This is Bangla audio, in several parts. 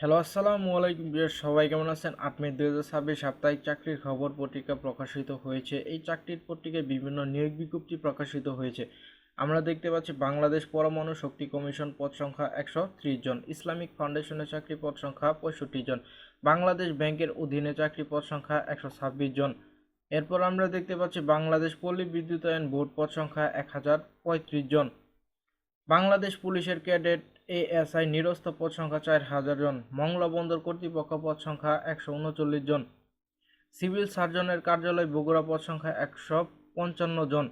হ্যালো, আসসালামু আলাইকুম ভিউয়ার্স, সবাই কেমন আছেন? ৮ মে ২০২৬ সাপ্তাহিক চাকরির খবর পত্রিকা প্রকাশিত হয়েছে। এই চাকরির পত্রিকায় বিভিন্ন নিয়োগ বিজ্ঞপ্তি প্রকাশিত হয়েছে। আমরা দেখতে পাচ্ছি বাংলাদেশ পরমাণু শক্তি কমিশন পদ সংখ্যা ১৩০ জন, ইসলামিক ফাউন্ডেশনের চাকরি পদ সংখ্যা ৬৫ জন, বাংলাদেশ ব্যাংকের অধীনে চাকরি পদ সংখ্যা ১২৬ জন। এরপর আমরা দেখতে পাচ্ছি বাংলাদেশ পল্লী বিদ্যুতায়ন বোর্ড পদ সংখ্যা ১০৩৫ জন, বাংলাদেশ পুলিশের ক্যাডেট এএসআই নিরস্ত পদ সংখ্যা ৪,০০০ জন, মংলা বন্দর কর্তৃপক্ষ পদ সংখ্যা ১৩৯ জন, সিভিল সার্জনের কার্যালয় বগুড়া পদ সংখ্যা ১৫৫ জন,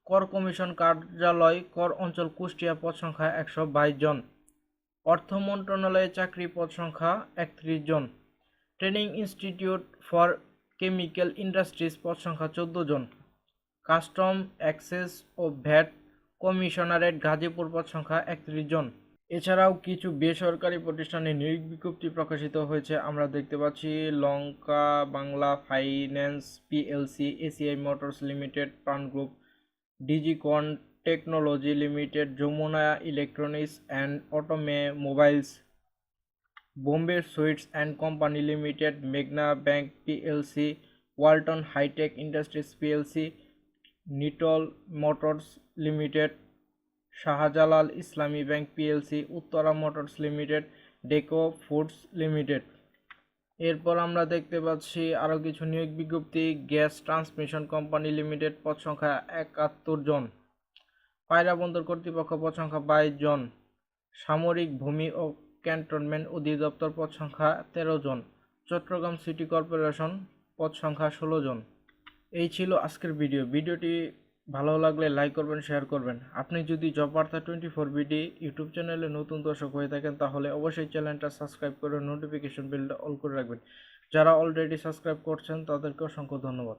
কর কমিশন কার্যালয় কর অঞ্চল কুষ্টিয়া পদ সংখ্যা ১২২ জন, অর্থ মন্ত্রণালয়ে চাকরি পদ সংখ্যা ৩১ জন, training institute for chemical industries পদ সংখ্যা ১৪ জন, কাস্টম এক্সাইজ ও ভ্যাট কমিশনারেট গাজীপুর পদ সংখ্যা ৩১ জন। এছাড়াও কিছু বেসরকারি প্রতিষ্ঠানে নিয়োগ বিজ্ঞপ্তি প্রকাশিত হয়েছে। আমরা দেখতে পাচ্ছি Lanka Bangla finance PLC, ACI motors limited, Pran group, Digicon technology limited, Jamuna electronics and automobiles, Bombay sweets and company limited, মেঘনা bank PLC, Walton hitech industries PLC, Nitol motors limited, Shahjalal Islami bank PLC, Uttara motors limited, Deco foods limited. এরপর আমরা দেখতে পাচ্ছি আরও কিছু নিয়োগ বিজ্ঞপ্তি। গ্যাস ট্রান্সমিশন কোম্পানি লিমিটেড পদ সংখ্যা ৭১ জন, পায়রা বন্দর কর্তৃপক্ষ পদ সংখ্যা ২২ জন, সামরিক ভূমি ও ক্যান্টনমেন্ট অধিদপ্তর পদ সংখ্যা ১৩ জন, চট্টগ্রাম সিটি কর্পোরেশন পদ সংখ্যা ১৬ জন। এই ছিল আজকের ভিডিওটি ভালো লাগলে লাইক করবেন, শেয়ার করবেন। আপনি যদি জব বার্তা 24 বিডি ইউটিউব চ্যানেলে নতুন দর্শক হয়ে থাকেন তাহলে অবশ্যই চ্যানেলটা সাবস্ক্রাইব করে নোটিফিকেশন বেলটা অল করে রাখবেন। যারা অলরেডি সাবস্ক্রাইব করছেন তাদেরকে অসংখ্য ধন্যবাদ।